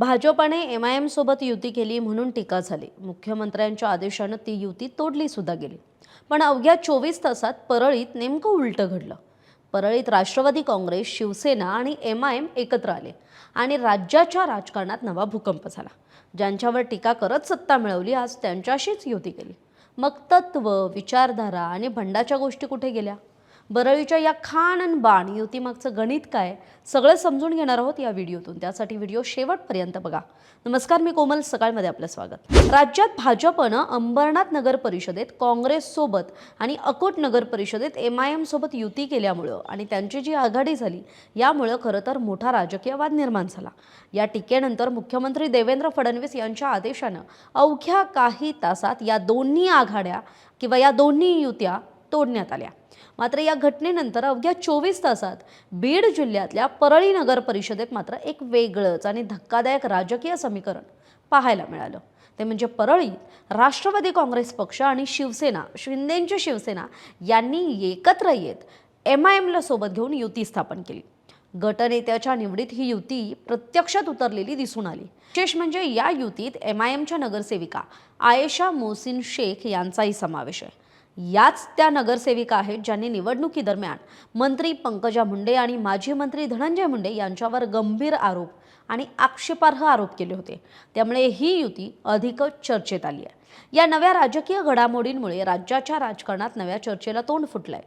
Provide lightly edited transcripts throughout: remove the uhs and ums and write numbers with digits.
भाजपने एमआयएम सोबत युती केली म्हणून टीका झाली। मुख्यमंत्र्यांच्या आदेशाने ती युती तोडली सुद्धा गेली। पण अवघ्या 24 तासात परळीत नेमकं उलटं घडलं। परळीत राष्ट्रवादी काँग्रेस, शिवसेना आणि एमआयएम एकत्र आले आणि राज्याच्या राजकारणात नवा भूकंप झाला। ज्यांच्यावर टीका करत सत्ता मिळवली, आज त्यांच्याशीच युती केली। मग तत्व, विचारधारा आणि भंडाच्या गोष्टी कुठे गेल्या? बरळीच्या या खान आणि बाण युतीमागचं गणित काय, सगळं समजून घेणार आहोत या व्हिडिओतून। त्यासाठी व्हिडिओ शेवटपर्यंत बघा। नमस्कार, मी कोमल, सकाळमध्ये आपलं स्वागत। राज्यात भाजपनं अंबरनाथ नगर परिषदेत काँग्रेस सोबत आणि अकोट नगर परिषदेत एमआयएम सोबत युती केल्यामुळे आणि त्यांची जी आघाडी झाली, यामुळे खरं तर मोठा राजकीय वाद निर्माण झाला। या टीकेनंतर मुख्यमंत्री देवेंद्र फडणवीस यांच्या आदेशानं अवघ्या काही तासात या दोन्ही आघाड्या किंवा या दोन्ही युत्या तोडण्यात आल्या। मात्र या घटनेनंतर अवघ्या 24 तासात बीड जिल्ह्यातल्या परळी नगर परिषदेत मात्र एक वेगळंच आणि धक्कादायक राजकीय समीकरण पाहायला मिळालं। ते म्हणजे परळीत राष्ट्रवादी काँग्रेस पक्ष आणि शिवसेना, शिंदेंची शिवसेना यांनी एकत्र येत एमआयएमला सोबत घेऊन युती स्थापन केली। गटनेत्याच्या निवडीत ही युती प्रत्यक्षात उतरलेली दिसून आली। विशेष म्हणजे या युतीत एमआयएमच्या नगरसेविका आयेशा मोहसिन शेख यांचाही समावेश आहे। याच त्या नगरसेविका आहेत ज्यांनी निवडणुकीदरम्यान मंत्री पंकजा मुंडे आणि माजी मंत्री धनंजय मुंडे यांच्यावर गंभीर आरोप आणि आक्षेपार्ह आरोप केले होते। त्यामुळे ही युती अधिकच चर्चेत आली आहे। या नव्या राजकीय घडामोडींमुळे राज्याच्या राजकारणात नव्या चर्चेला तोंड फुटलंय।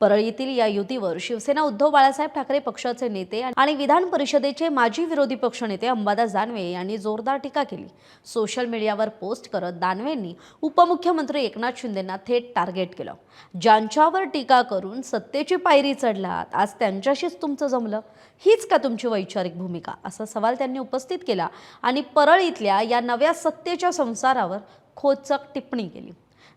परळीतील या युतीवर शिवसेना उद्धव बाळासाहेब ठाकरे पक्षाचे नेते आणि विधान परिषदेचे माजी विरोधी पक्षनेते अंबादास दानवे यांनी जोरदार टीका केली। सोशल मीडियावर पोस्ट करत दानवेंनी उपमुख्यमंत्री एकनाथ शिंदेंना थेट टार्गेट केलं। ज्यांच्यावर टीका करून सत्तेची पायरी चढलात, आज त्यांच्याशीच तुमचं जमलं? हीच का तुमची वैचारिक भूमिका? असा सवाल त्यांनी उपस्थित केला आणि परळीतल्या या नव्या सत्तेच्या संसारावर खोचक टिप्पणी केली।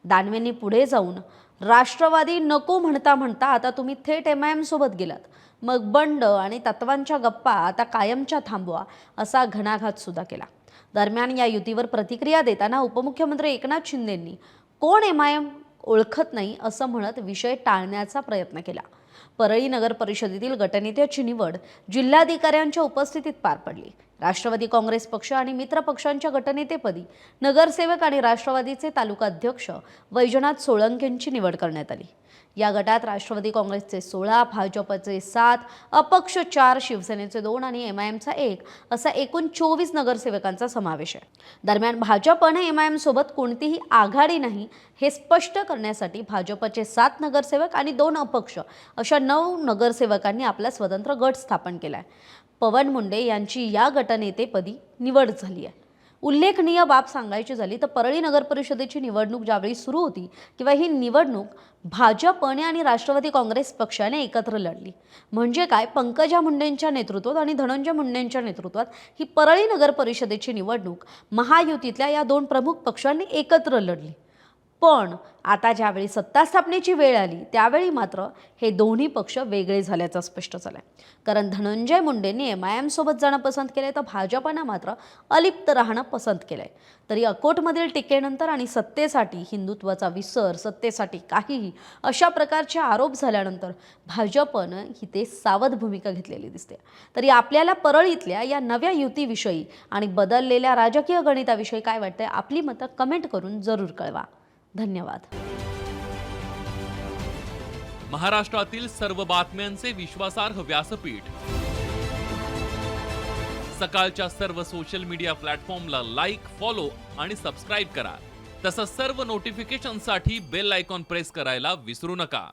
दानवेंनी पुढे जाऊन राष्ट्रवादी नको म्हणता म्हणता आता तुम्ही थेट एमआयएम सोबत गेलात, मग बंड आणि तत्वांच्या गप्पा आता कायमच्या थांबवा, असा घणाघात सुद्धा केला। दरम्यान या युतीवर प्रतिक्रिया देताना उपमुख्यमंत्री एकनाथ शिंदेंनी कोण एमआयएम ओळखत नाही असं म्हणत विषय टाळण्याचा प्रयत्न केला। परळी नगर परिषदेतील गटनेत्याची निवड जिल्हाधिकाऱ्यांच्या उपस्थितीत पार पडली। राष्ट्रवादी काँग्रेस पक्ष आणि मित्र पक्षांच्या गटनेतेपदी नगरसेवक आणि राष्ट्रवादीचे तालुका अध्यक्ष वैजनाथ सोळंकेंची निवड करण्यात आली। या गटात राष्ट्रवादी काँग्रेसचे 16, भाजपचे 7, अपक्ष 4, शिवसेनेचे 2 आणि एमआयएमचा 1 असा एकूण 24 नगरसेवकांचा समावेश आहे। दरम्यान भाजपने एमआयएम सोबत कोणतीही आघाडी नाही हे स्पष्ट करण्यासाठी भाजपचे 7 नगरसेवक आणि 2 अपक्ष अशा 9 नगरसेवकांनी आपला स्वतंत्र गट स्थापन केलाय। पवन मुंडे यांची या गटनेतेपदी निवड झाली आहे। उल्लेखनीय बाब सांगायची झाली तर परळी नगर परिषदेची निवडणूक ज्यावेळी सुरू होती किंवा ही निवडणूक भाजपने आणि राष्ट्रवादी काँग्रेस पक्षाने एकत्र लढली। म्हणजे काय, पंकजा मुंडेंच्या नेतृत्वात आणि धनंजय मुंडेंच्या नेतृत्वात ही परळी नगर परिषदेची निवडणूक महायुतीतल्या या 2 प्रमुख पक्षांनी एकत्र लढली। पण आता ज्यावेळी सत्ता स्थापनेची वेळ आली, त्यावेळी मात्र हे दोन्ही पक्ष वेगळे झाल्याचं स्पष्ट झालंय। कारण धनंजय मुंडेंनी एमआयएम सोबत जाणं पसंत केलंय, तर भाजपनं मात्र अलिप्त राहणं पसंत केलंय। तरी अकोटमधील टीकेनंतर आणि सत्तेसाठी हिंदुत्वाचा विसर, सत्तेसाठी काहीही अशा प्रकारचे आरोप झाल्यानंतर भाजपनं इथे सावध भूमिका घेतलेली दिसते। तरी आपल्याला परळीतल्या या नव्या युतीविषयी आणि बदललेल्या राजकीय गणिताविषयी काय वाटतंय, आपली मतं कमेंट करून जरूर कळवा। धन्यवाद। महाराष्ट्रातील सर्व बातम्यांचे विश्वासार्ह व्यासपीठ, सकाळच्या सर्व सोशल मीडिया प्लॅटफॉर्मला लाईक, फॉलो आणि सबस्क्राईब करा। तसंच सर्व नोटिफिकेशनसाठी बेल आयकॉन प्रेस करायला विसरू नका।